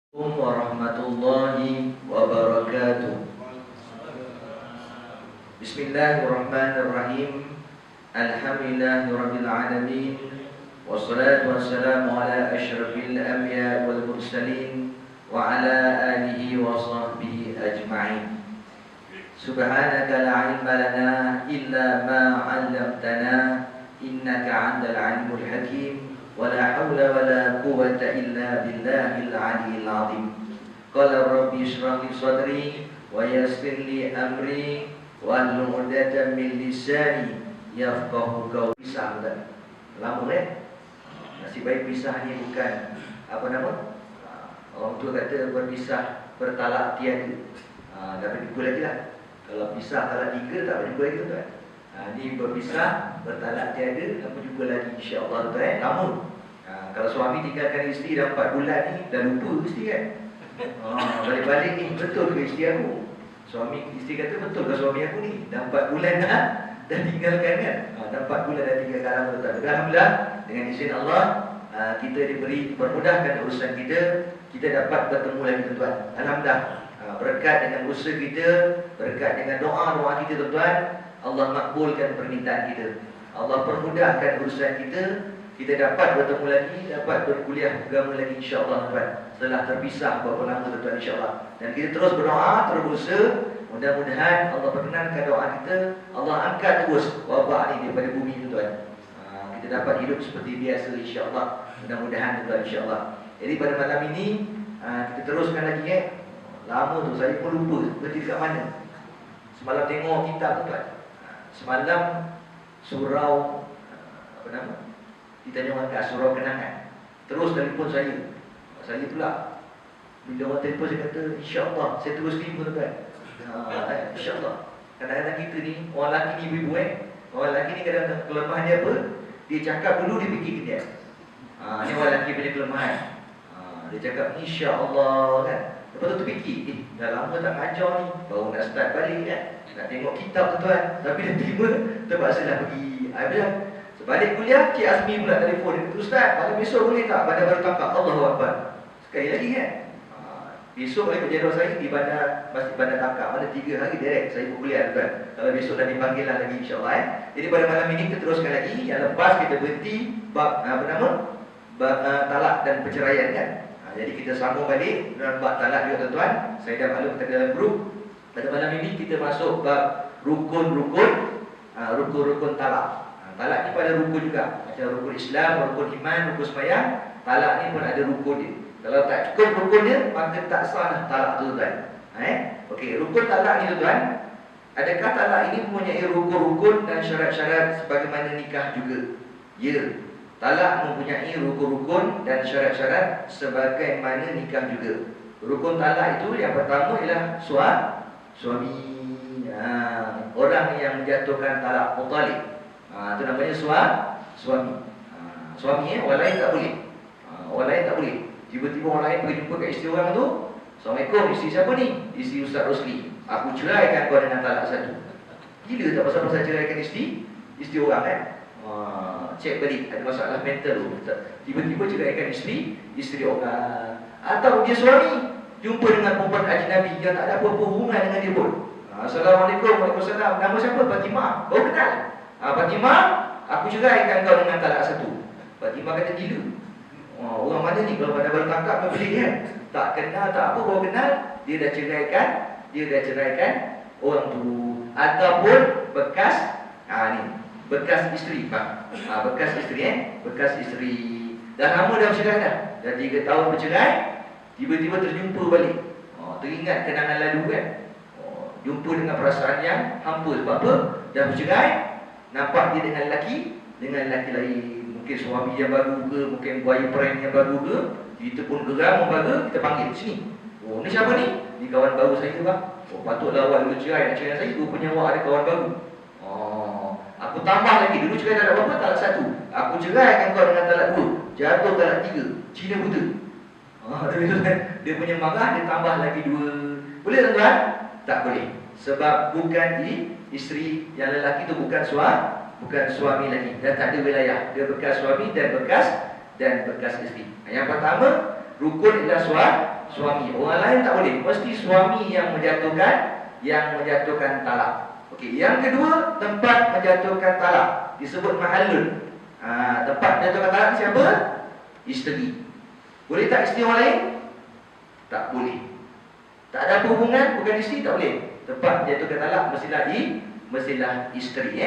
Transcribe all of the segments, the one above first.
Warahmatullahi wabarakatuh. Bismillahirrahmanirrahim. Alhamdulillahirabbil alamin. Wassalatu wassalamu ala asyrafil anbiya wal mursalin wa ala alihi wa sahbihi ajma'in. Subhanaka la ilma lana illa ma 'allamtana innaka 'antal 'alimul hakim. ولا حول ولا قوة إلا بالله العلي العظيم. قال ربي اشرح لي صدري ويسر لي أمري واحلل عقدة من لساني يفقهوا قولي. Pisah tak? Lama nasib baik pisah ni bukan apa nama? Orang tua kata berpisah bertalak tiada. Dapat jumpa lagi lah. Kalau pisah talak 3 tak jumpa lagi tuan. Ni berpisah bertalak tiada, dapat jumpa lagi insya-Allah tuan. Lama. Kalau suami tinggalkan isteri dah 4 bulan ni, dah lupa isteri kan. Balik-balik ni, betul ke isteri aku? Isteri kata betul ke suami aku ni? Dah 4 bulan dah tinggalkan kan. Dah 4 bulan dah tinggalkan lama tuan. Alhamdulillah, dengan izin Allah, kita diberi permudahkan urusan kita, kita dapat bertemu lagi tuan. Alhamdulillah, berkat dengan usaha kita, berkat dengan doa-doa kita tuan, Allah makbulkan permintaan kita. Allah permudahkan urusan kita, kita dapat bertemu lagi, dapat berkuliah agama lagi insya-Allah tuan. Setelah terpisah berapa lama tuan insya-Allah. Dan kita terus berdoa, terus berusaha, mudah-mudahan Allah perkenankan doa kita, Allah angkat terus wabak ni daripada bumi tuan. Kita dapat hidup seperti biasa insya-Allah. Mudah-mudahan tuan insya-Allah. Jadi pada malam ini kita teruskan lagi Lama tu saya pun lupa berhenti dekat mana. Semalam tengok kitab tuan. Semalam surau apa nama? Kita tengok kat surau kenangan. Terus telefon saya. Saya pula bila orang telefon saya kata insya-Allah saya terus terima tuan. Insya-Allah. Kadang-kadang kita ni orang lelaki ni ibu-ibu orang lelaki ni kadang-kadang kelemahan dia apa? Dia cakap dulu dia fikir dia. Ni orang lelaki punya kelemahan. Dia cakap insya-Allah kan. Lepas tu terfikir, dah lama tak mengajar ni, baru nak start balik kan. Nak tengok kitab tuan. Tapi dah terima, terpaksa lah pergi. Sebalik kuliah, Cik Azmi pula telefon. Dia kata, Ustaz, malam besok boleh tak? Bandar baru tangkap. Allahu Akbar. Sekali lagi kan. Besok boleh berjadual saya di bandar, Masjid Bandar Tangkap. Mana 3 hari direct saya kuliah tuan. Kalau besok dah dipanggil lah lagi insya-Allah Jadi pada malam ini kita teruskan lagi. Yang lepas kita berhenti bab apa nama? Bab talak dan perceraian kan. Jadi kita sambung balik dalam bab talak juga tuan-tuan. Saya dah maklum tadi dalam grup. Pada malam ini kita masuk bab rukun-rukun talak. Talak ni pada rukun juga. Macam rukun Islam, rukun iman, rukun sembahyang. Talak ni pun ada rukun dia. Kalau tak cukup rukun dia, maka tak sah talak tu tuan. Okey, rukun talak ni tuan. Adakah talak ini mempunyai rukun-rukun dan syarat-syarat sebagaimana nikah juga? Ya. Talak mempunyai rukun-rukun dan syarat-syarat sebagaimana nikah juga. Rukun talak itu yang pertama ialah suami. Orang yang menjatuhkan talak mutalib. Itu namanya suami. Suami orang lain tak boleh. Orang lain tak boleh. Tiba-tiba orang lain pergi jumpa kat isteri orang tu. Assalamualaikum, isteri siapa ni? Isteri Ustaz Rosli. Aku ceraikan kau dengan talak satu. Gila tak pasal-pasal ceraikan isteri orang kan? Cek balik ada masalah mental tu. Tiba-tiba ceraikan isteri orang. Atau dia suami jumpa dengan perempuan ajnabi yang tak ada apa-apa hubungan dengan dia pun. Assalamualaikum, waalaikumsalam. Nama siapa? Fatimah. Baru kenal. Fatimah, aku ceraikan kau dengan talak satu. Fatimah kata gila. Orang mana ni kalau pada baru tangkap boleh kan? Tak kenal, tak apa, baru kenal, dia dah ceraikan orang tu. Ataupun bekas bekas isteri, bekas isteri. Dah lama dah bercerai dah. Dah 3 tahun bercerai, tiba-tiba terjumpa balik. Teringat kenangan lalu kan. Jumpa dengan perasaan yang hampa. Sebab apa? Dah bercerai, nampak dia dengan lelaki lain. Mungkin suami yang baru ke, mungkin boyfriend yang baru ke. Kita pun geram, membara, kita panggil sini. Ni siapa ni? Ni kawan baru saya bang. Patutlah awak dulu cerai nak cerai saya. Rupanya awak ada kawan baru. Aku tambah lagi. Dulu cerai talak berapa? Talak 1. Aku ceraikan kau dengan talak 2. Jatuh talak 3. Cina buta. Dia punya marah, dia tambah lagi 2. Boleh tuan-tuan? Tak boleh. Sebab bukan isteri yang lelaki tu bukan suami lagi. Dah tak ada wilayah. Dia bekas suami dan bekas isteri. Yang pertama, Rukun ialah suami. Orang lain tak boleh. Mesti suami yang menjatuhkan talak. Okey, yang kedua, tempat menjatuhkan talak disebut mahallun. Tempat menjatuhkan talak siapa? Isteri. Boleh tak isteri orang lain? Tak boleh. Tak ada hubungan, bukan isteri, tak boleh. Tempat menjatuhkan talak mestilah isteri.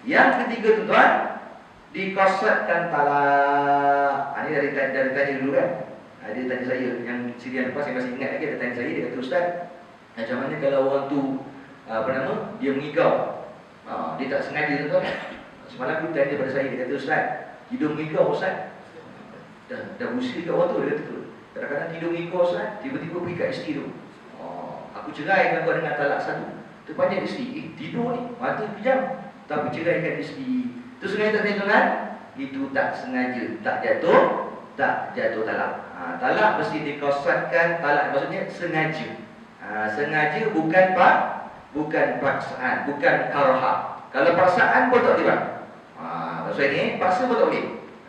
Yang ketiga tuan-tuan, dikosatkan talak. Ini dari tanya dulu kan. Dia tanya saya, yang sirian lepas saya masih ingat lagi, dia tanya saya, dia kata, Ustaz, macam mana kalau orang tu dia mengigau, dia tak sengaja tuan-tuan. Semalam dia tanya pada saya, dia kata, Ustaz, tidur mengigau Ustaz. Dah usia kat orang tu, dia kata tu. Kadang-kadang tidur mengigau Ustaz, tiba-tiba pergi kat isteri tu. Aku ceraikan kau dengan talak satu. Terpanjang isteri, tidur ni, mata pejam, tapi ceraikan isteri. Itu sengaja tak tuan-tuan? Itu tak sengaja, tak jatuh talak. Talak mesti dikosatkan, talak maksudnya sengaja. Sengaja bukan paksaan, bukan karha. Kalau paksaan pun tak boleh. Maksud ini paksa pun tak boleh.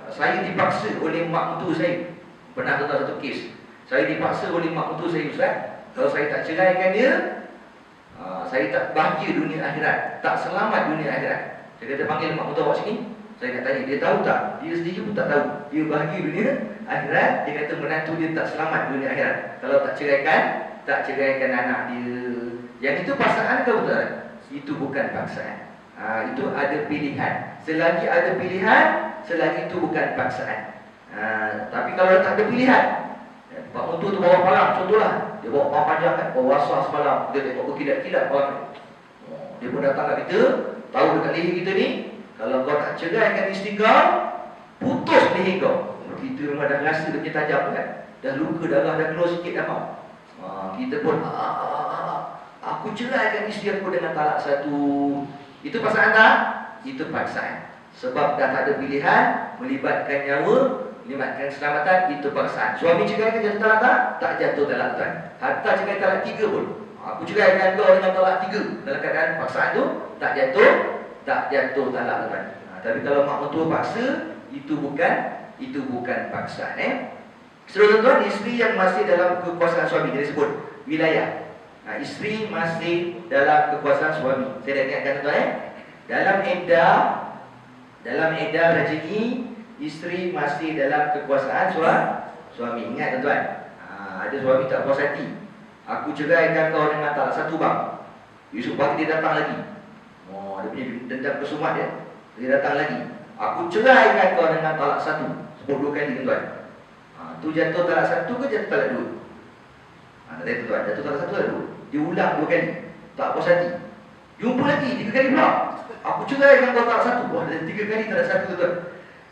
Saya dipaksa oleh mak mentua saya. Pernah tuan satu kes. Saya dipaksa oleh mak mentua saya, Ustaz. Kalau saya tak ceraikan dia, saya tak bahagia dunia akhirat, tak selamat dunia akhirat. Saya kata panggil mak mentua awak sini. Saya nak tanya, dia tahu tak? Dia sendiri pun tak tahu. Dia bahagia dunia akhirat. Dia kata menantu dia tak selamat dunia akhirat kalau tak ceraikan anak dia. Yang itu paksaan ke betul? Itu bukan paksaan. Itu ada pilihan. Selagi ada pilihan, selagi itu bukan paksaan. Tapi kalau tak ada pilihan, Pak Mentua tu bawa palang, contohlah, dia bawa palang panjang kan, bawa asas semalam, dia tengok berkilat-kilat palang. Dia pun datang kat kita, tahu dekat leher kita ni, kalau kau tak ceraikan isteri kau, putus leher kau. Kita memang dah rasa dia punya tajam kan, dah luka darah dah keluar sikit dah mau. Kita pun aku ceraikan isteri aku dengan talak satu. Itu paksaan tak? Itu paksaan. Sebab dah tak ada pilihan, melibatkan nyawa, melibatkan keselamatan, itu paksaan. Suami ceraikan jatuh talak tak? Tak jatuh talak tuan. Hatta cerai talak 3 pun. Aku ceraikan kau dengan talak 3. Dalam keadaan paksaan tu tak jatuh talak tuan. Tapi kalau mak mentua paksa, itu bukan paksaan. Seluruh tuan, isteri yang masih dalam kekuasaan suami, dia sebut wilayah. Isteri masih dalam kekuasaan suami. Saya dah ingatkan tuan. Dalam iddah raj'i, isteri masih dalam kekuasaan suami. Ingat tuan. Ada suami tak puas hati. Aku ceraikan kau dengan talak satu bang. Esok pagi dia datang lagi. Dia punya dendam kesumat dia. Dia datang lagi. Aku ceraikan kau dengan talak satu. Sebut 2 kali tuan. Tu jatuh talak satu ke jatuh talak 2? Tadi tuan, jatuh talak satu atau 2? Dia ulang 2 kali. Tak puas hati. Jumpa lagi 3 kali pula. Aku ceraikan kau talak satu. Wah, dah 3 kali talak satu tuan.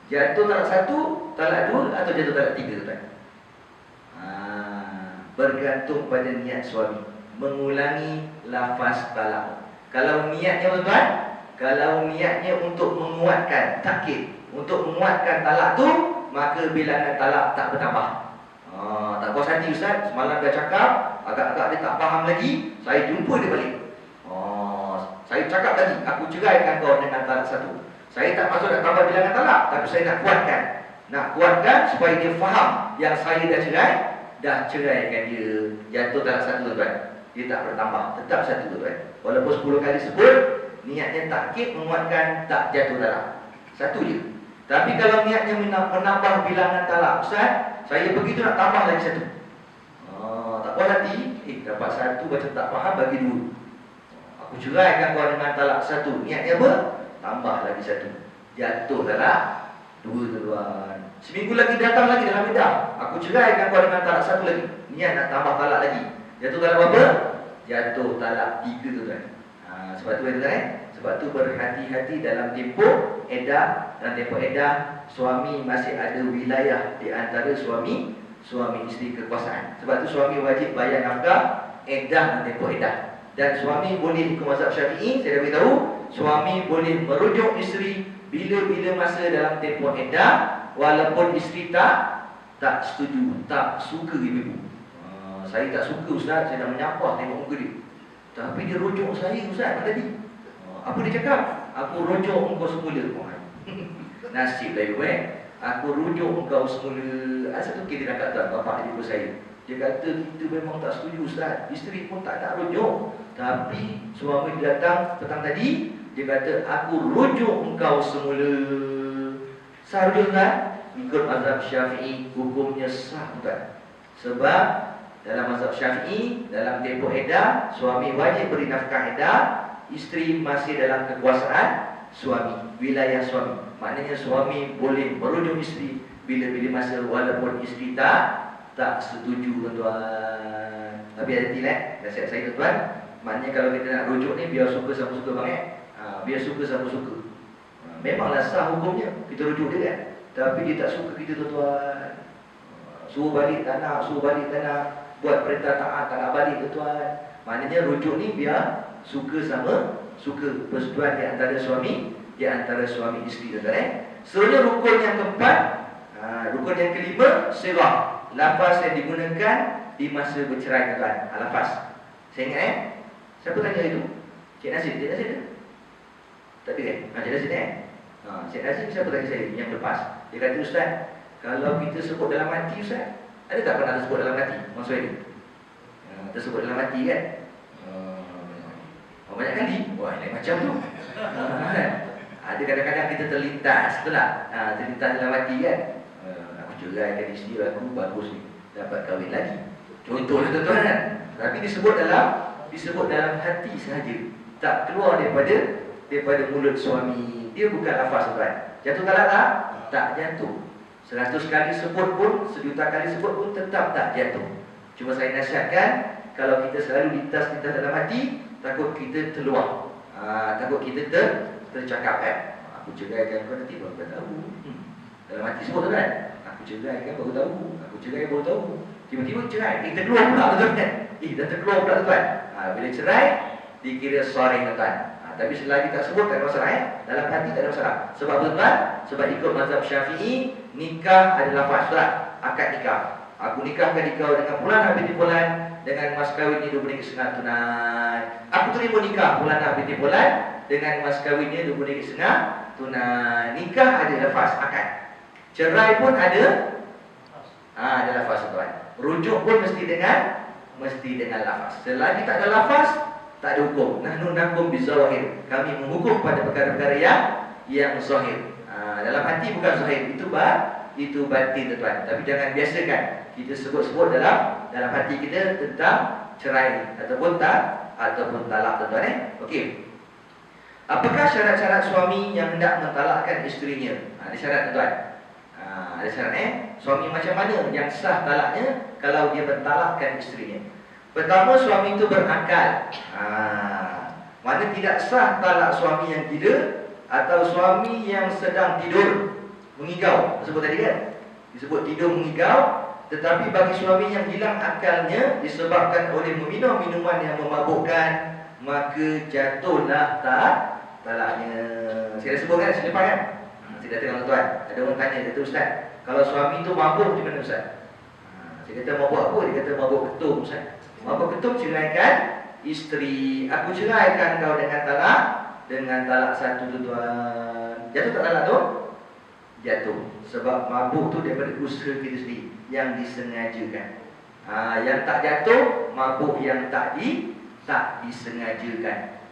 Jatuh talak satu, talak 2 atau jatuh talak 3 tuan? Bergantung pada niat suami mengulangi lafaz talak. Kalau niatnya tuan, kalau niatnya untuk menguatkan takkid, untuk menguatkan talak tu, maka bilangan talak tak bertambah. Tak puas hati Ustaz, semalam dah cakap, agak-agak dia tak faham lagi, saya jumpa dia balik. Saya cakap tadi, aku ceraikan kau dengan talak satu. Saya tak maksud nak tambah bilangan talak, tapi saya nak kuatkan. Nak kuatkan supaya dia faham yang saya dah ceraikan dia. Jatuh talak satu tuan. Dia tak bertambah, tetap satu tuan. Walaupun 10 kali sebut, niatnya takkid menguatkan, tak jatuh talak. Satu je. Tapi kalau niatnya menambah bilangan talak, Ustaz, saya begitu nak tambah lagi satu. Tak puas hati, dapat satu macam tak faham, bagi 2. Aku ceraikan kau dengan talak satu. Niatnya apa? Tambah lagi satu. Jatuh talak 2 tuan. Seminggu lagi datang lagi dalam iddah. Aku ceraikan kau dengan talak satu lagi. Niat nak tambah talak lagi. Jatuh talak berapa? Jatuh talak 3 tuan. Sebab tu tuan. Sebab tu berhati-hati dalam tempoh iddah. Dalam tempoh iddah, suami masih ada wilayah di antara suami isteri kekuasaan. Sebab tu suami wajib bayar nafkah iddah dan tempoh iddah. Dan suami boleh, hukum mazhab Syafi'i, saya dah beritahu, suami boleh merujuk isteri bila-bila masa dalam tempoh iddah, walaupun isteri tak setuju, tak suka ibu. Saya tak suka Ustaz, saya dah menyapah tengok muka dia. Tapi dia rujuk saya Ustaz tadi. Apa dia cakap? Aku rujuk engkau semula. Nasib lah ibu aku rujuk engkau semula. Asal tu kita nak kata bapak ibu saya. Dia kata kita memang tak setuju Ustaz. Isteri pun tak nak rujuk. Tapi suami datang petang tadi, dia kata aku rujuk engkau semula. Sah rujuk kan? Ikut mazhab Syafi'i hukumnya sah bukan? Sebab dalam mazhab Syafi'i, dalam tempoh iddah, suami wajib beri nafkah iddah, isteri masih dalam kekuasaan suami, wilayah suami. Maknanya suami boleh merujuk isteri bila-bila masa walaupun isteri tak setuju tuan-tuan. Tapi hati nasihat saya tuan-tuan, maknanya kalau kita nak rujuk ni biar suka sama suka bang biar suka sama suka. Memanglah sah hukumnya kita rujuk dia kan. Tapi dia tak suka kita tuan-tuan. Suruh balik tak nak, buat perintah taat tak nak balik tuan-tuan. Maknanya rujuk ni biar suka sama suka, persetujuan di antara suami isteri tuan-tuan. Seterusnya rukun yang keempat, rukun yang kelima, sirah. Lafaz yang digunakan di masa bercerai tuan-tuan. Lafaz. Saya ingat siapa tanya itu? Cik Nazir ke? Tak ada kan? Cik Nazir Cik Nazir siapa tanya saya yang lepas? Dia kata Ustaz, kalau kita sebut dalam hati Ustaz, ada tak pernah tersebut dalam hati? Maksud dia tersebut dalam hati kan? Banyak kali. Wah, lain macam tu. Ada kadang-kadang kita terlintas, betul tak? Terlintas dalam hati kan? Aku ceraikan isteri aku, bagus ni, dapat kahwin lagi. Contohnya tuan-tuan kan? Tapi disebut dalam hati sahaja. Tak keluar daripada mulut suami. Dia bukan lafaz tuan. Jatuh talak tak? Tak jatuh. 100 kali sebut pun, 1 juta kali sebut pun tetap tak jatuh. Cuma saya nasihatkan, kalau kita selalu lintas dalam hati, takut kita terluar, takut kita tercakap kan. Aku ceraikan kau nanti baru tahu. Dalam hati sebut kan? Aku ceraikan baru tahu. Tiba-tiba cerai, terkeluar pula tuan kan? Dah terkeluar pula tuan. Bila cerai, dikira sorry tuan. Tapi selagi tak sebut tak ada masalah dalam hati tak ada masalah. Sebab tuan, sebab ikut mazhab Syafi'i, nikah adalah lafaz surat, akad nikah. Aku nikahkan kau dengan bulan binti bulan dengan mas kahwin ni 20 setengah tunai. Aku terima nikah bulan binti bulan dengan mas kahwinnya 20 setengah tunai. Nikah ada lafaz akad. Cerai pun ada lafaz tuan. Rujuk pun mesti dengan lafaz. Selagi tak ada lafaz, tak ada hukum. Nahnu nakum bizawahir. Kami menghukum pada perkara-perkara yang zahir. Dalam hati bukan zahir. Itu batin tuan. Tapi jangan biasakan kita sebut-sebut dalam hati kita tentang cerai ataupun talak tuan-tuan. Okey. Apakah syarat-syarat suami yang hendak mentalakkan isterinya? Ada syarat tuan. Ada syarat suami macam mana yang sah talaknya kalau dia mentalakkan isterinya? Pertama, suami itu berakal. Mana tidak sah talak suami yang gila atau suami yang sedang tidur mengigau. Disebut tadi kan? Disebut tidur mengigau. Tetapi bagi suami yang hilang akalnya disebabkan oleh meminum minuman yang memabukkan, maka jatuhlah talaknya. Saya dah sebut kan selepas kan? Saya dah tengok tuan. Ada orang tanya, kata Ustaz, kalau suami itu mabuk macam mana Ustaz? Saya kata mabuk apa? Dia kata mabuk ketum Ustaz. Mabuk ketum, ceraikan isteri. Aku ceraikan kau dengan talak satu tuan. Jatuh tak talak tu? Jatuh. Sebab mabuk tu daripada usaha kita sendiri yang disengajakan. Yang tak jatuh, mabuk yang tak disengajakan.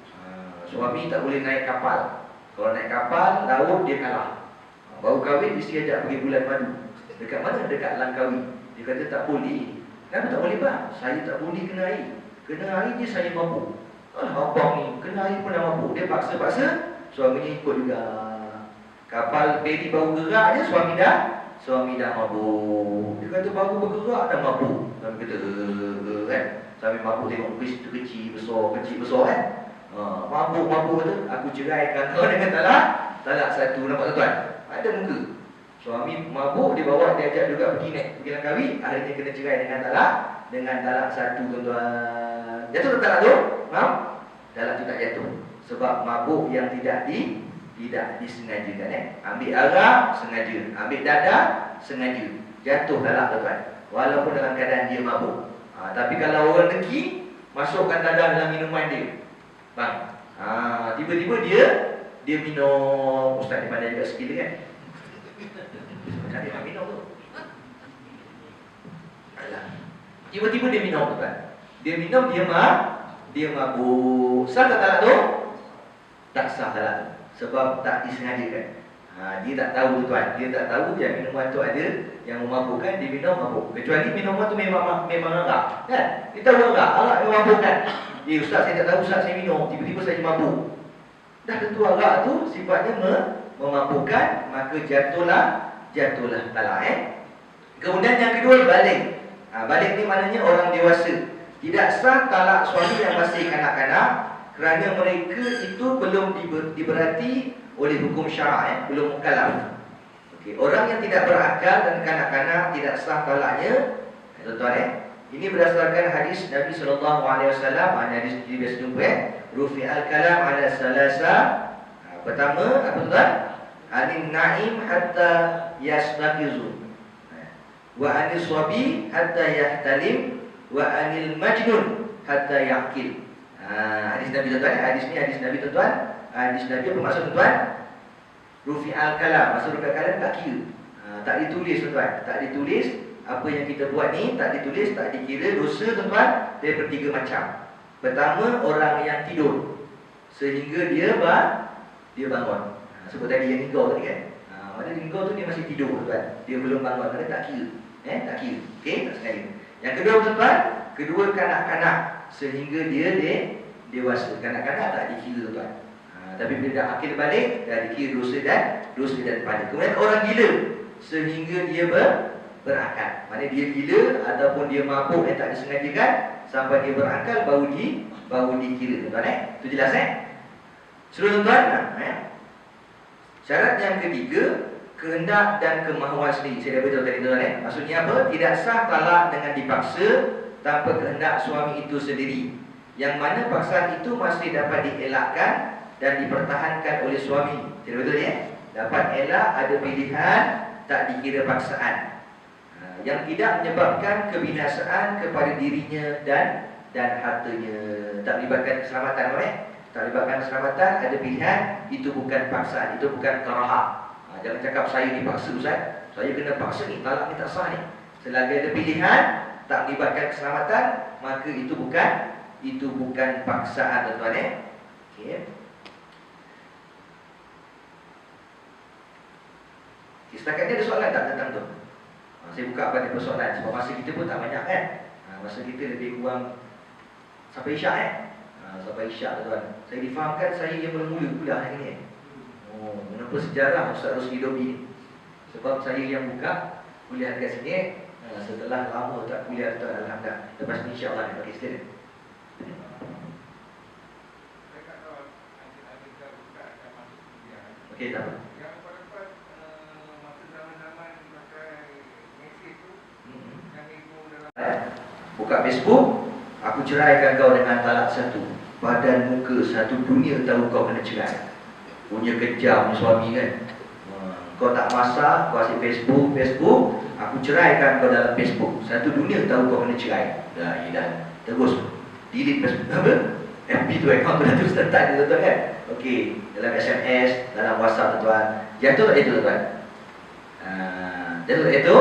Suami tak boleh naik kapal. Kalau naik kapal, laut dia kalah. Baru kahwin, isteri ajak pergi bulan madu. Dekat mana? Dekat Langkawi. Dia kata tak boleh. Kenapa tak boleh bang? Saya tak boleh kena air. Kena air je saya mabuk. Abang ni kena air pun dah mabuk. Dia paksa-paksa, suaminya ikut juga. Kapal feri baru gerak je, suami dah mabuk. Dia kata baru bergerak dah mabuk. Suami kata kan. Suami mabuk tengok kecil besar kan. Mabuk kata, aku ceraikan kau dengan talak satu. Nampak tuan? Ada muka. Suami mabuk, dia bawa, dia ajak juga pergi Langkawi. Akhirnya kena cerai dengan talak satu tuan-tuan. Jatuh tak talak tu? Talak tu tak jatuh. Sebab mabuk yang tidak disengajakan. Ambil arak, sengaja. Ambil dada, sengaja. Jatuh talak tuan-tuan. Walaupun dalam keadaan dia mabuk. Tapi kalau orang dengki, masukkan dada dalam minuman dia. Bang, tiba-tiba dia minum. Ustaz ni pandai juga skill kan? Macam dia nak minum tu. Alah. Tiba-tiba dia minum tuan. Dia minum, dia mabuk. Sah tak talak tu? Tak sah talak tu. Sebab tak disengajakan. Dia tak tahu tuan. Dia tak tahu yang minuman tu ada yang memabukkan, dia minum mabuk. Kecuali minuman tu memang arak. Kan? Dia tahu arak memabukkan. Ustaz saya tak tahu, Ustaz saya minum, tiba-tiba saya mabuk. Dah tentu arak tu sifatnya memabukkan, maka jatuhlah talak. Kemudian yang kedua, balik. Balik ni maknanya orang dewasa. Tidak sah talak suami yang masih kanak-kanak, kerana mereka itu belum diberati oleh hukum syarak, belum mukallaf. Okey, orang yang tidak berakal dan kanak-kanak tidak sah talaknya, tuan-tuan. Ini berdasarkan hadis Nabi sallallahu alaihi wasallam, hadis di biasa jumpa rufi'al kalam ala salasa. Pertama apa tuan? Anin na'im hatta yastaqizu. Wa anil sabi hatta yahtalim, wa anil majnun hatta yaqil. Hadis Nabi tuan-tuan, hadis ni hadis Nabi tuan-tuan. Hadis Nabi apa maksud tuan? Rufi'al kalam, maksud rufi'al kalam tak kira. Tak ditulis tuan-tuan, tak ditulis. Apa yang kita buat ni tak ditulis, tak dikira. Dosa tuan-tuan dia bertiga macam. Pertama, orang yang tidur sehingga dia bangun. Sebut tadi yang ninggau tadi kan. Mana ninggau tu dia masih tidur tuan. Dia belum bangun, kerana tak kira. Tak kira. Okey, tak sengaja. Yang kedua tuan-tuan, kedua kanak-kanak sehingga dia dewasa. Kanak-kanak tak dikira tuan. Tapi bila dah akil balik, dah dikira dosa dan pahala. Kemudian orang gila sehingga dia berakal. Maksudnya dia gila ataupun dia mabuk yang tak disengajakan, sampai dia berakal baru dikira tuan-tuan. Itu jelas Seluruh tuan-tuan. Syarat yang ketiga, kehendak dan kemahuan sendiri. Saya dah beritahu tadi tuan-tuan. Maksudnya apa? Tidak sah talak dengan dipaksa tanpa kehendak suami itu sendiri, yang mana paksaan itu masih dapat dielakkan dan dipertahankan oleh suami. Tidak betul dapat elak, ada pilihan, tak dikira paksaan. Yang tidak menyebabkan kebinasaan kepada dirinya dan hartanya. Tak melibatkan keselamatan tak melibatkan keselamatan, ada pilihan. Itu bukan paksaan, itu bukan karahah. Jangan cakap saya dipaksa Ustaz, saya kena paksa ni, talak ni tak sah ni. Selagi ada pilihan, tak melibatkan keselamatan, maka itu bukan paksaan tuan-tuan. Okey. Setakat ni ada soalan tak tentang tu? Saya buka pada persoalan sebab masa kita pun tak banyak kan. Masa kita lebih kurang sampai isyak sampai isyak tuan. Saya difahamkan saya yang mula-mula kuliah hari ni. Kenapa sejarah Ustaz Rosli Dobi? Sebab saya yang buka kuliah dekat sini setelah lama tak kuliah tuan, alhamdulillah. Lepas ni insya-Allah nak bagi student. Okey, tak apa. Buka Facebook, aku ceraikan kau dengan talak satu. Badan muka satu dunia tahu kau kena cerai. Punya kejam suami kan. Kau tak masak, kau asyik Facebook, aku ceraikan kau dalam Facebook. Satu dunia tahu kau kena cerai. Dah hilang. Terus delete Facebook apa? FB tu account tu dah terus start tuan-tuan kan. Okey, dalam SMS, dalam WhatsApp tuan-tuan. Jatuh tak itu tuan? Jatuh tak itu?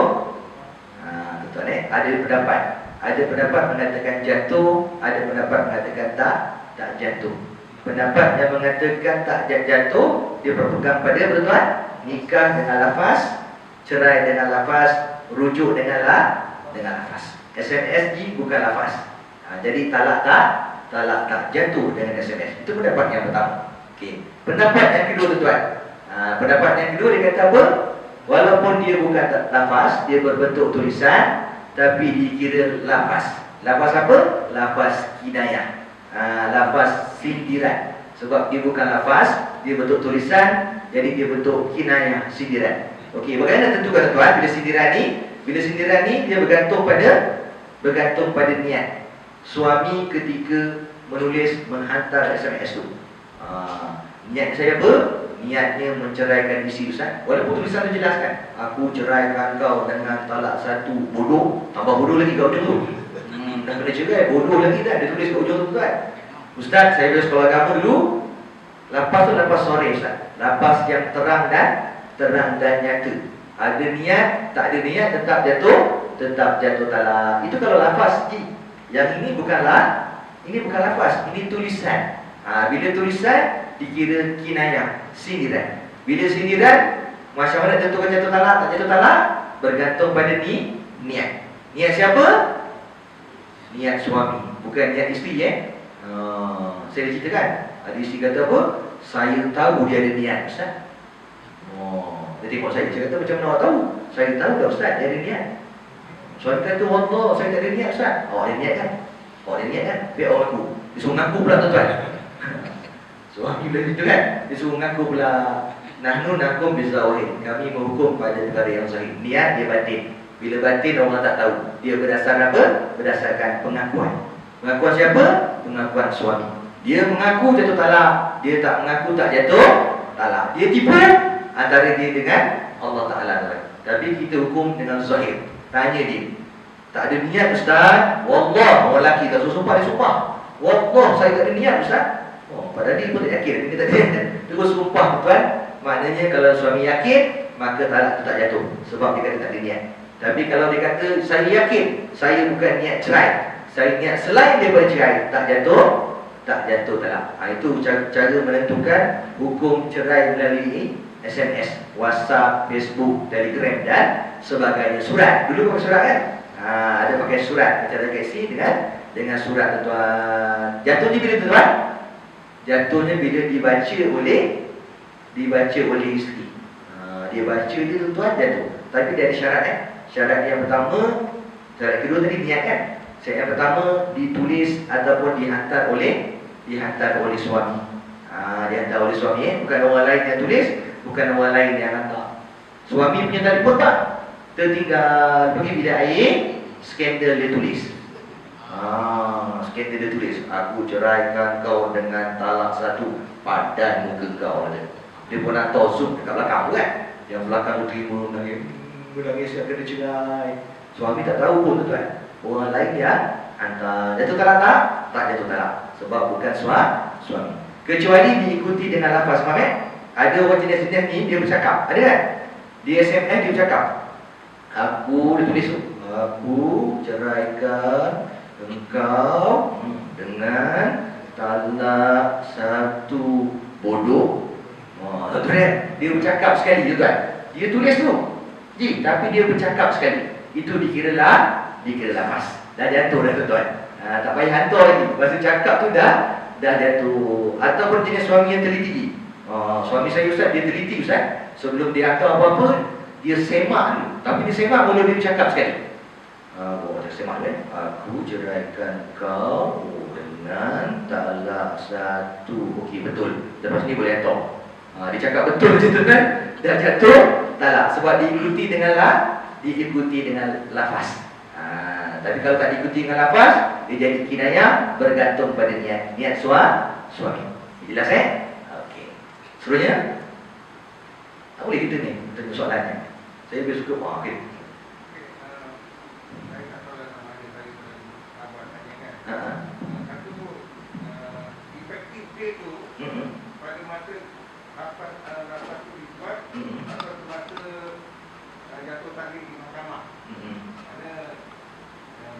Tuan-tuan ada pendapat. Ada pendapat mengatakan jatuh, ada pendapat mengatakan tak jatuh. Pendapat yang mengatakan tak jatuh, dia berpegang pada tuan, nikah dengan lafaz, cerai dengan lafaz, rujuk dengan lafaz. SMS bukan lafaz. Jadi talak tak jatuh dengan SMS. Itu pendapat yang pertama. Okey. Pendapat yang kedua tuan. Pendapat yang kedua dia kata apa? Walaupun dia bukan lafaz, dia berbentuk tulisan, tapi dikira lafaz. Lafaz apa? Lafaz kinayah. Lafaz sindiran. Sebab dia bukan lafaz, dia bentuk tulisan, jadi dia bentuk kinayah, sindiran. Okey, bagaimana tentukan tuan bila sindiran ni? Bila sindiran ni dia bergantung pada niat suami ketika menghantar SMS tu. Niat saya apa? Niatnya menceraikan isteri Ustaz. Walaupun tulisan tu jelaskan, aku ceraikan kau dengan talak satu. Bodoh, tambah bodoh lagi kau tu. Dah kena cerai, bodoh lagi dah. Dia tulis kat ujung tu kan. Ustaz, saya belajar sekolah agama dulu. Lapas tu lapas sore Ustaz. Lapas yang terang terang dan nyata. Ada niat, tak ada niat, tetap jatuh talak. Itu kalau lafaz. Yang ini bukanlah, ini bukan lafaz, ini tulisan. Bila tulisan dikira kinayah, sindiran. Bila sindiran, macam mana tentukan jatuh talak, tak jatuh talak, bergantung pada niat. Niat siapa? Niat suami, bukan niat isteri saya dah ceritakan. Ada isteri kata apa? Saya tahu dia ada niat, Ustaz. Dia tengok saya kata, macam mana awak tahu? Saya tahu tak Ustaz, dia ada niat. Suami kata, Allah, saya tak ada niat Ustaz. Ada niat kan? Ada niat kan? Biar orang aku. Dia suruh ngaku pula tuan-tuan. Suami bila gitu kan? Dia suruh ngaku pula. Nahnu nakum bizawahid. Kami menghukum pada perkara yang sahih. Niat dia batin. Bila batin orang tak tahu. Dia berdasar apa? Berdasarkan pengakuan. Pengakuan siapa? Pengakuan suami. Dia mengaku jatuh talak. Dia tak mengaku tak jatuh talak. Dia tipu antara dia dengan Allah Ta'ala. Tapi kita hukum dengan zahir. Tanya dia, tak ada niat Ustaz? Wallah, orang lelaki tak sumpah, dia sumpah. Wallah, saya tak ada niat Ustaz. Padahal dia pun tak yakin. Dia tak ada. Terus sumpah tuan. Maknanya kalau suami yakin, maka talak tu tak jatuh. Sebab dia kata tak ada niat. Tapi kalau dia kata, saya yakin, saya bukan niat cerai, saya niat selain daripada cerai, tak jatuh talak. Itu cara menentukan hukum cerai melalui SMS, WhatsApp, Facebook, Telegram dan sebagainya. Surat. Dulu pakai surat kan? Ada pakai surat macam reaksi dengan surat tuan. Jatuhnya bila tuan? Jatuhnya bila dibaca oleh isteri. Dia baca dia tuan jatuh. Tapi dia ada syarat Syarat yang pertama, syarat kedua tadi niat kan? Syarat yang pertama ditulis ataupun dihantar oleh suami. Dihantar oleh suami bukan orang lain yang tulis, bukan orang lain yang hantar. Suami punya telefon tak? Tertinggal pergi bilik air, skandal dia tulis. Skandal dia tulis, aku ceraikan kau dengan talak 1, padan muka kau. Dia pun nak tahu zoom dekat belakang kan? Yang belakang tu terima menangis yang kena cerai. Suami tak tahu pun tuan. Orang lain dia hantar. Jatuh talak tak? Tak jatuh talak. Sebab bukan suami. Kecuali diikuti dengan lafaz. Ada orang jenis-jenis ni dia bercakap. Ada kan? Di SMS dia bercakap. Aku, dia tulis tu, aku ceraikan engkau dengan talak 1 bodoh. Dia bercakap sekali je kan. Dia tulis tu. Tapi dia bercakap sekali. Itu dikira lafaz. Dah jatuh dah tuan. Tak payah hantar lagi. Masa cakap tu dah jatuh. Ataupun jenis suami yang teliti. Suami saya Ustaz, dia teliti Ustaz. Sebelum dia hantar apa-apa, dia semak dulu. Tapi dia semak boleh dia bercakap sekali. Dia semak kan. Aku ceraikan kau dengan talak 1. Okey, betul. Lepas ni boleh hantar. Dia cakap betul je tu kan. Dah jatuh talak. Sebab diikuti dengan lafaz. Tapi kalau tak diikuti dengan lafaz, dia jadi kinayah, bergantung pada niat suami. Jelas Okey. Seterusnya, tak boleh kita ni tanya soalannya. Saya lebih suka okey. Efektif dia tu pada masa rapat tu dibuat atau masa jatuh takdir di mahkamah. Ada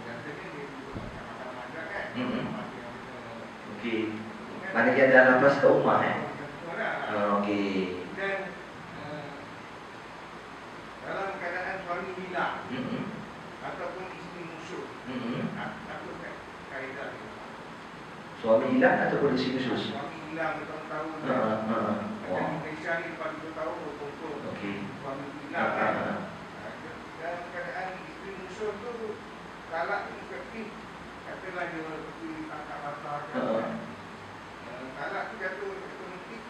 biasanya dia mahkamah juga kan. Okey. Mana dia ada lafaz kat rumah okey. Dan dalam keadaan suami hilang ataupun isteri musuh, apa kaedah dia? Suami hilang ataupun isteri musuh? Suami hilang bertahun-tahun. Dan di Malaysia ni lepas 2 tahun betul-betul suami hilang kan. Dan keadaan isteri musuh tu talak tu efektif. Katalah dia pergi tangkap basah talak tu jatuh otomatik.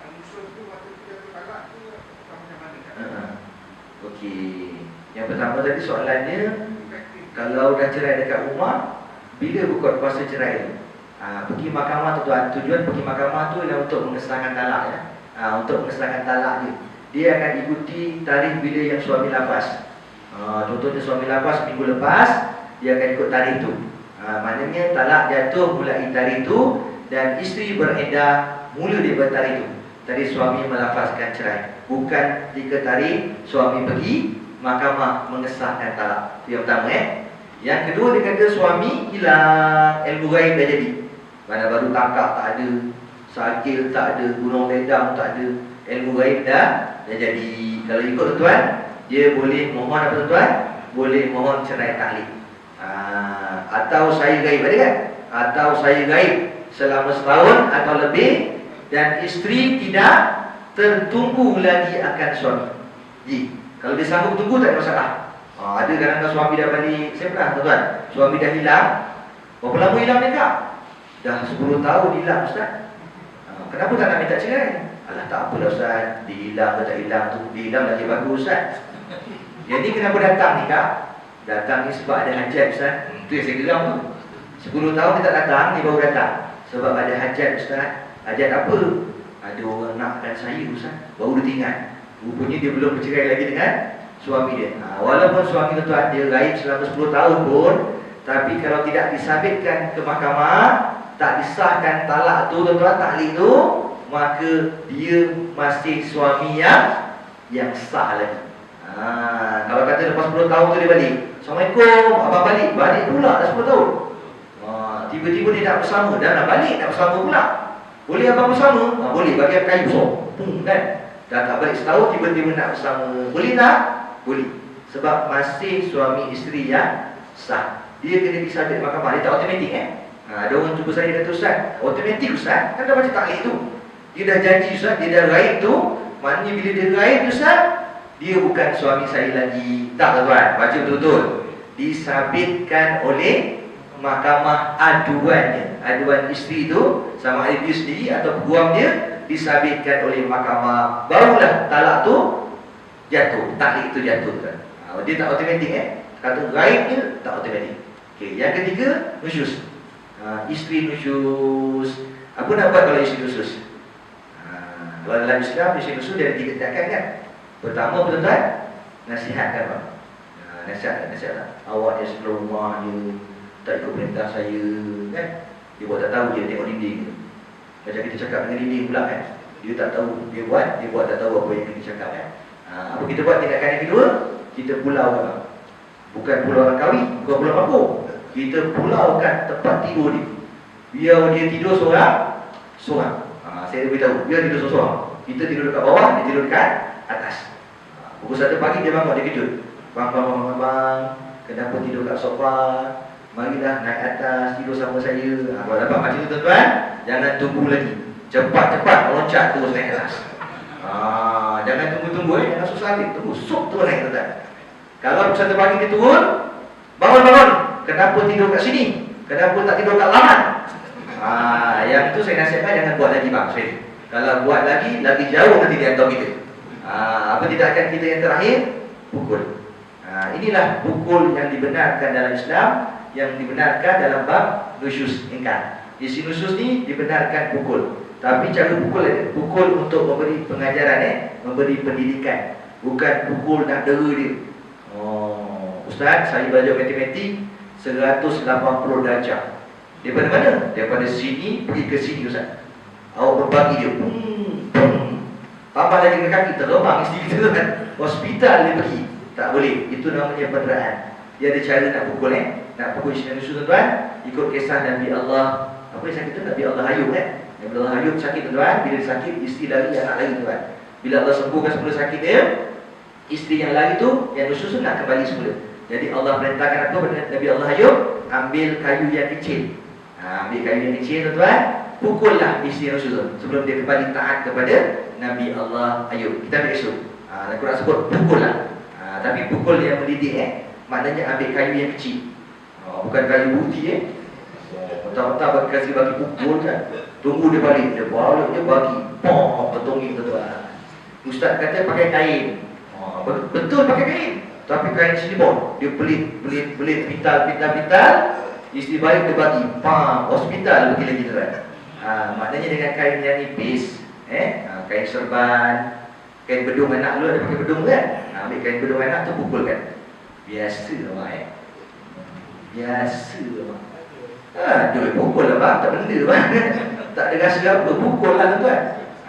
Musuh tu waktu tu jatuh talak tu macam mana kan? Okey. Yang pertama tadi soalannya, kalau dah cerai dekat rumah, bila buka kuasa cerai? Pergi mahkamah tujuan pergi mahkamah tu ialah untuk mengesahkan talak untuk mengesahkan talak dia akan ikuti tarikh bila yang suami lafaz. Contohnya suami lafaz minggu lepas, dia akan ikut tarikh tu. Maknanya talak jatuh mulai tarikh tu dan isteri beredah mula daripada tarikh tu. tadi suami melafazkan cerai. Bukan 3 tarikh suami pergi mahkamah mengesahkan talak. Yang pertama Yang kedua dia kata suami hilang, ilmu gaib dah jadi. Mana baru tangkap tak ada, sakil tak ada, gunung ledang tak ada, ilmu gaib dah jadi. Kalau ikut tuan, dia boleh mohon apa tuan? Boleh mohon cerai taklid. Atau saya gaib ada kan? Atau saya gaib selama setahun atau lebih dan isteri tidak tertunggu lagi akan suami. Kalau dia sanggup tunggu tak ada masalah. Ada kadang-kadang suami dah balik. Saya pernah tuan, suami dah hilang. Berapa lama hilang dia kak? Dah 10 tahun hilang ustaz. Kenapa tak nak minta cerai? Alah tak apalah ustaz, dia hilang ke tak hilang tu, dia hilang lagi bagus ustaz. Jadi kenapa datang ni kak? Datang ni sebab ada hajat ustaz. Itu yang saya geram tu. 10 tahun dia tak datang, dia baru datang sebab ada hajat ustaz. Hajat apa? Ada orang nakkan saya ustaz. Baru dia ingat. Rupanya dia belum bercerai lagi dengan suami dia. Walaupun suami tuan dia gaib selama 10 tahun pun, tapi kalau tidak disabitkan ke mahkamah, tak disahkan talak tu tuan-tuan, taklid tu, maka dia masih suami yang sah lagi. Kalau kata lepas 10 tahun tu dia balik, Assalamualaikum, abang balik pula dah 10 tahun. Tiba-tiba dia nak bersama, dah nak balik, nak bersama pula. Boleh abang bersama? Boleh, bagi aku kayu besar. Kan? Dah tak balik setahun, tiba-tiba nak bersama. Boleh tak? Boleh. Sebab masih suami isteri yang sah. Dia kena disabit mahkamah. Dia tak automatik ada orang cuba saya kata ustaz, automatik ustaz, kan dah baca taklid tu. Dia dah janji ustaz, dia dah gaib tu. Maknanya bila dia gaib ustaz, dia bukan suami saya lagi. Tak tuan, baca betul-betul. Disabitkan oleh mahkamah aduannya. Aduan isteri tu sama ada dia sendiri atau peguam dia, disabitkan oleh mahkamah. Barulah talak tu jatuh, taklid tu jatuh kan. Dia tak automatik kata gaib dia tak automatik. Okey, yang ketiga nusyus. Isteri nusyus. Apa nak buat kalau isteri nusyus? Kalau dalam Islam isteri nusyus dia ada 3 tindakan kan. Pertama betul-betul nasihatkan bang. Nasihat. Awak dia sebelum rumah dia tak ikut perintah saya kan. Dia buat tak tahu, dia tengok dinding. Macam kita cakap dengan dinding pula kan. Dia tak tahu, dia buat tak tahu apa yang kita cakap kan. Apa kita buat tindakan yang kedua? Kita pulaukan. Bukan pulau Langkawi, bukan pulau Pampung. Kita pulaukan tempat tidur dia. Biar dia tidur seorang. Saya beritahu, biar tidur seorang. Kita tidur dekat bawah, dia tidur dekat atas. Pukul 1 pagi dia bangun, dia kejut. Bang, kenapa tidur kat sofa? Marilah naik atas, tidur sama saya. Kalau dapat macam tu tuan-tuan, jangan tunggu lagi. Cepat-cepat meloncat terus naik atas. Jangan tunggu-tunggu jangan susah hati. Tunggu, sup turun naik tuan-tuan. Kalau pukul 1 pagi dia turun, bangun. Kenapa tidur kat sini? Kenapa tak tidur kat laman? Yang itu saya nasihatkan jangan buat lagi bang. Kalau buat lagi jauh nanti dia hantar kita. Apa tindakan kita yang terakhir? Pukul. Inilah pukul yang dibenarkan dalam Islam, yang dibenarkan dalam bab nusyus ingkar. Isi nusyus ni dibenarkan pukul. Tapi cara pukul untuk memberi pengajaran memberi pendidikan. Bukan pukul nak dera dia. Ustaz, saya belajar matematik 180 darjah. Daripada mana? Daripada sini pergi ke sini ustaz. Awak berbagi dia. Tambah lagi ke kaki, terbang isteri kita kan. Hospital dia pergi. Tak boleh. Itu namanya penderaan. Dia ada cara nak pukul nak pukul isteri nusyus tuan-tuan. Ikut kisah Nabi Allah. Apa yang sakit tu? Nabi Allah Ayub Nabi Allah Ayub sakit tuan-tuan. Bila dia sakit, isteri lari, anak lari tuan. Bila Allah sembuhkan semula sakit dia, isteri yang lari tu, yang nusyus tu nak kembali semula. Jadi Allah perintahkan apa kepada Nabi Allah Ayub? Ambil kayu yang kecil. Ambil kayu yang kecil tuan-tuan, pukullah isteri nusyus tu sebelum dia kembali taat kepada Nabi Allah Ayub. Kita ambil isu. Al-Quran sebut pukullah. Tapi pukul yang mendidik maknanya ambil kayu yang kecil. Bukan kayu putih mentah-mentah bagi pukul kan. Tunggu dia balik, dia balik, dia bagi betongin tuan-tuan. Ustaz kata pakai kain. Betul pakai kain. Tapi kain silibon, dia pelit, pintal. Isteri balik dia bagi, hospital pergi lagi tuan. Maknanya dengan kain yang nipis, kain serban, kain bedung anak lu ada pakai bedung kan? Ambil kain bedung anak tu pukul kan. Biasa lah Biasa lah. Dia pukul lah bang, tak benda bang. Tak ada rasa apa, pukul lah tuan.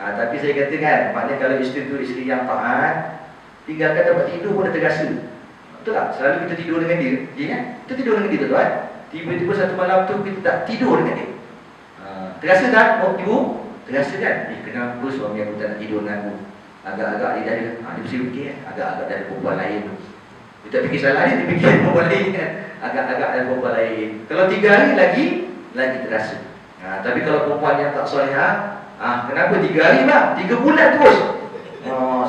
Tapi saya kata kan, maknanya kalau isteri tu isteri yang taat, tinggalkan tempat tidur pun dah terasa. Betul tak? Selalu kita tidur dengan dia, ya kan? Kita tidur dengan dia tuan. Tiba-tiba satu malam tu kita tak tidur dengan dia. Terasa tak? Oh, ibu? Terasa kan? Kenapa suami aku tak nak tidur dengan aku? Agak-agak dia dah dia mesti fikir kan? Agak-agak ada perempuan lain tu. Dia tak fikir salah dia fikir perempuan lain kan? Agak-agak ada perempuan lain. Kalau 3 hari lagi terasa. Tapi kalau perempuan yang tak solehah, kenapa 3 hari bang? 3 bulan terus.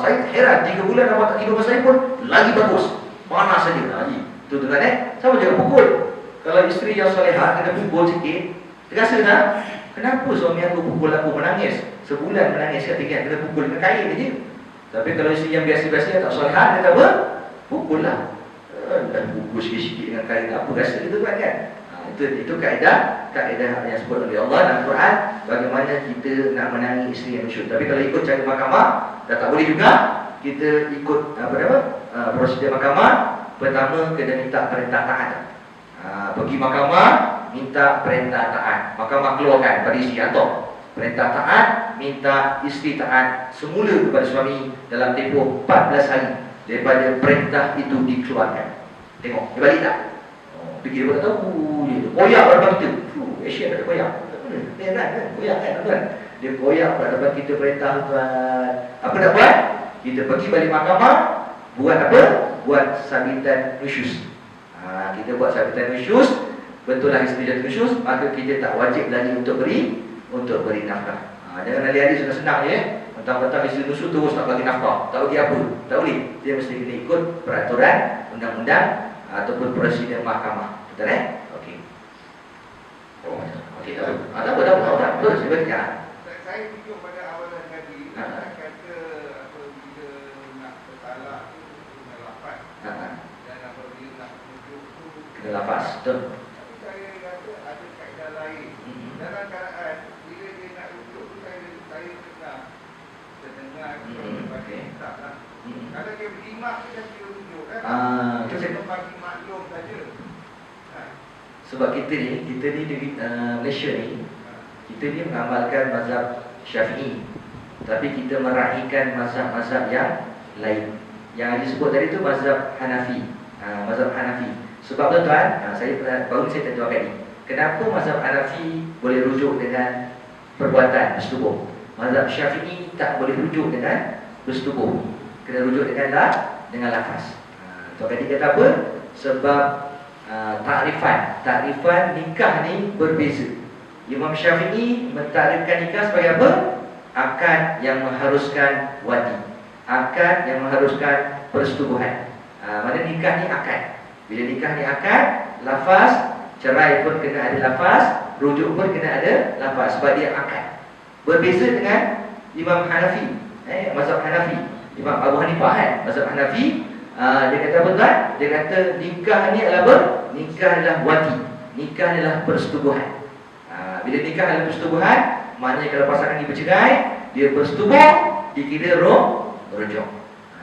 Saya heran 3 bulan awak tak tidur dengan saya pun lagi bagus. Panas saja. Itu tuan sama juga pukul. Kalau isteri yang solehah kena pukul sikit, terasa tak? Kenapa suami aku pukul aku menangis? Sebulan menangis kat tingkat kena pukul dengan kain je. Tapi kalau isteri yang biasa-biasa tak solehah, dia tak apa? Pukul lah. Dan pukul sikit-sikit dengan kain, apa rasa kita tuan kan? Itu kaedah yang sebut oleh Allah dalam Quran, bagaimana kita nak menangi isteri yang mesyuhud. Tapi kalau ikut cara mahkamah dah tak boleh juga. Kita ikut prosedur mahkamah. Pertama kena minta perintah taat. Pergi mahkamah minta perintah taat, mahkamah keluarkan pada isteri atau perintah taat, minta isteri taat semula kepada suami dalam tempoh 14 hari daripada perintah itu dikeluarkan. Tengok, dia balik tak? Pergi dia tak tahu dia koyak pada depan kita. Asyik tak koyak. Dia kan koyak kan tuan. Dia koyak pada depan kita perintah tuan. Apa nak buat? Kita pergi balik mahkamah, buat apa? Buat sabitan nusyus. Kita buat sabitan nusyus, betul lah isteri jatuh nusyus, maka kita tak wajib lagi untuk beri nafkah. Jangan hari-hari sudah senang je. Mentang-mentang isteri nusyus terus nak bagi nafkah, tak bagi apa? Tak boleh. Dia mesti kena ikut peraturan undang-undang ataupun prosedur mahkamah. Betul Okey. Okey, tak apa. Betul sebenarnya. Saya tunjuk pada awalan tadi, kata apabila nak bertalak tu kena lafaz. Dan apabila nak tunjuk tu kena lafaz. Betul. Tapi saya rasa ada kaedah lain. Dalam keadaan bila dia nak rujuk tu saya terdengar bagi taklah. Kalau dia berjimat tu dia rujuk kan. Dia bagi maklum saja. Sebab kita ni di Malaysia ni, kita ni mengamalkan mazhab Syafi'i, tapi kita meraihkan mazhab-mazhab yang lain. Yang disebut tadi tu mazhab Hanafi. Mazhab Hanafi. Sebab tuan, saya jawab tadi. Kenapa mazhab Hanafi boleh rujuk dengan perbuatan bersetubuh? Mazhab Syafi'i tak boleh rujuk dengan bersetubuh. Kena rujuk dengan lafaz. Tuan tadi kata apa? Sebab takrifan nikah ni berbeza. Imam Syafi'i mentarifkan nikah sebagai apa? Akad yang mengharuskan wadi, akad yang mengharuskan persetubuhan. Mana nikah ni akad. Bila nikah ni akad, lafaz cerai pun kena ada lafaz, rujuk pun kena ada lafaz sebab dia akad. Berbeza dengan Imam Hanafi, mazhab Hanafi. Imam Abu Hanifah mazhab Hanafi, dia kata apa tuan? Dia kata nikah ni adalah apa? Nikah adalah wadi, nikah adalah persetubuhan. Bila nikah adalah persetubuhan, maknanya kalau pasangan ini bercerai, dia bersetubuh, dikira rujuk.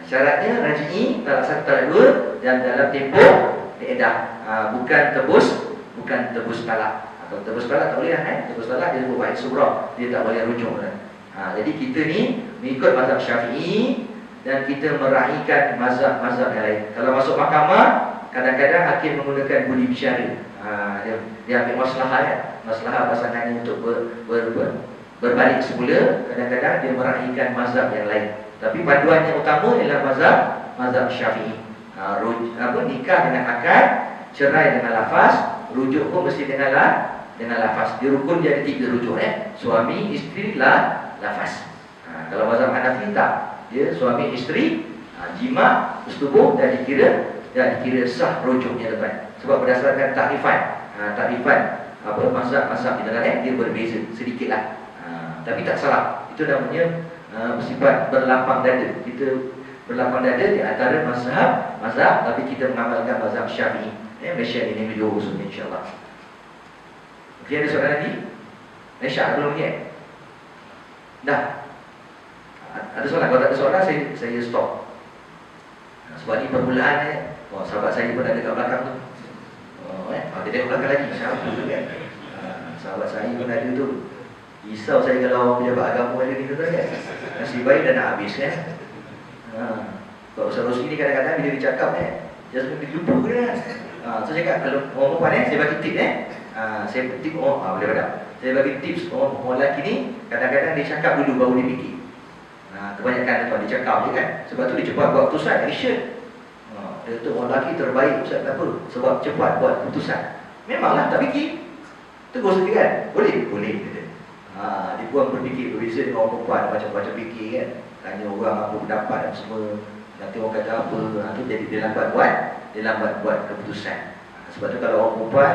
Syaratnya raj'i, talak 1, talak 2 dan dalam tempoh iddah. Bukan tebus talak. Atau tebus talak tak boleh lah Tebus talak dia sebut baik subrah, dia tak boleh rujuk kan. Jadi kita ni mengikut mazhab Syafi'i dan kita meraihkan mazhab-mazhab yang lain. Kalau masuk mahkamah, kadang-kadang hakim menggunakan budi bisyara. Dia ambil maslahah maslahah pasangannya untuk berbalik semula. Kadang-kadang dia meraihkan mazhab yang lain. Tapi panduan yang utama ialah mazhab Syafi'i. Nikah dengan akad, cerai dengan lafaz, rujuk pun mesti dengan lafaz. Di rukun dia ada 3 rujuk suami, isteri, lafaz. Kalau mazhab Hanafi tak, dia suami isteri, jima, bersetubuh dan dikira sah rujuknya tuan. Sebab berdasarkan takrifan mazhab di dalam dia berbeza sedikitlah. Tapi tak salah. Itu namanya bersifat berlapang dada. Kita berlapang dada di antara mazhab, tapi kita mengamalkan mazhab Syafi'i. Malaysia ini video khusus insya-Allah. Okey, ada soalan lagi? Malaysia belum lagi Dah. Ada soalan? Kalau tak ada soalan saya stop. Sebab ni permulaan sahabat saya pun ada kat belakang tu. Dia tengok belakang lagi. Sahabat saya pun ada tu. Risau saya kalau pejabat agama ada ni tuan kan. Nasib baik dah nak habis kan. Kalau Ustaz Rosli ni kadang-kadang bila dia cakap just mesti lupa kan. Saya cakap kalau orang perempuan saya bagi tip saya tip boleh padam. Saya bagi tips orang lelaki ni kadang-kadang dia cakap dulu baru dia fikir. Kebanyakan tuan dia cakap je kan. Sebab tu dia cepat buat keputusan, action. Dia tu orang lelaki terbaik Ustaz, kenapa? Sebab cepat buat keputusan. Memanglah tak fikir. Tegur saja kan? Boleh? Boleh. Dia pun berfikir berbeza dengan orang perempuan, macam-macam fikir kan. Tanya orang apa pendapat dan semua. Nanti orang kata apa, tu jadi dia lambat buat keputusan. Sebab tu kalau orang perempuan,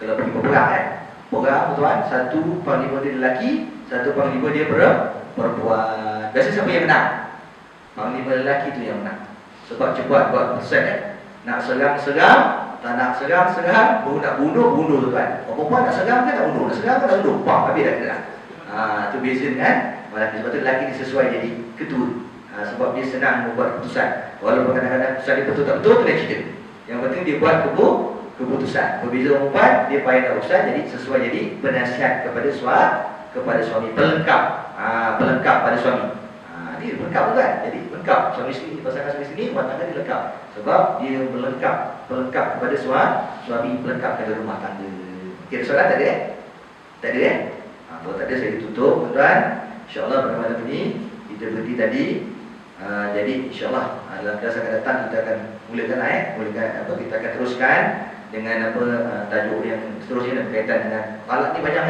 kalau pergi berperang kan, perang tuan, satu panglima dia lelaki, satu panglima dia perempuan. Biasa siapa yang menang? Panglima lelaki tu yang menang. Sebab cepat buat keputusan kan. Nak serang, tak nak serang, baru nak bunuh tuan. Orang perempuan nak serang kan nak bunuh, nak serang kan nak bunuh, habis dah kena. Itu beza kan lelaki. Sebab tu lelaki ni sesuai jadi ketua. Sebab dia senang membuat keputusan. Walaupun kadang-kadang keputusan dia betul tak betul, tu dah cerita. Yang penting dia buat keputusan. Berbeza orang perempuan, dia payah nak urusan, jadi sesuai jadi penasihat kepada suami, pelengkap pada suami. Dia pelengkap kan? Jadi pelengkap suami isteri, pasangan suami isteri, rumah tangga dia lengkap. Sebab dia pelengkap kepada suami, pelengkap kepada rumah tangga. Okey, soalan tak ada Tak ada kalau tak ada saya tutup tuan. InsyaAllah pada malam ini kita berhenti tadi. Jadi insyaAllah dalam kelas akan datang kita akan mulakan kita akan teruskan dengan tajuk yang seterusnya berkaitan dengan talak ni banyak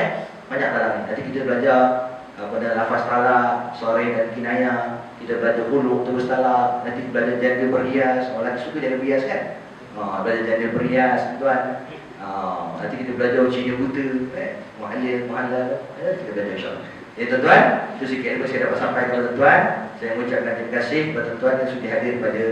talak ni. Nanti kita belajar pada lafaz talak, sore dan kinayah. Kita belajar huluk terus talak. Nanti belajar janda berhias. Orang lelaki suka janda berhias kan? Belajar janda berhias tuan. Nanti kita belajar ujinya buta, muhalal, kita belajar insyaAllah. Ya tuan-tuan, itu sikit yang saya dapat sampaikan kepada tuan. Saya mengucapkan terima kasih kepada tuan yang sudah hadir pada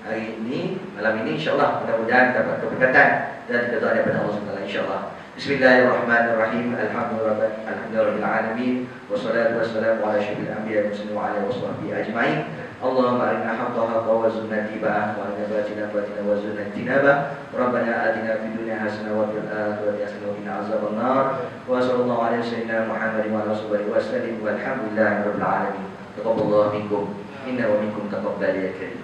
hari ini, malam ini. InsyaAllah mudah-mudahan dapat keberkatan dan kita doa daripada Allah SWT insyaAllah. Bismillahirrahmanirrahim. Alhamdulillahirrahmanirrahim. Wassalatu wassalamu ala asyrafil anbiya'i wa ala washabihi ajma'in. Allahumma arina haqqa haqqa wa zunna tiba'ah wa arina batina batina wa zunna tinabah. Rabbana atina fid dunya hasanah wa fil akhirati hasanah wa qina azabannar. Wa sallallahu alaihi wasallam Muhammadin wa ala alihi wa sallam. Walhamdulillahirabbil alamin. Taqabbalallahu minkum inna wa minkum taqabbal ya karim.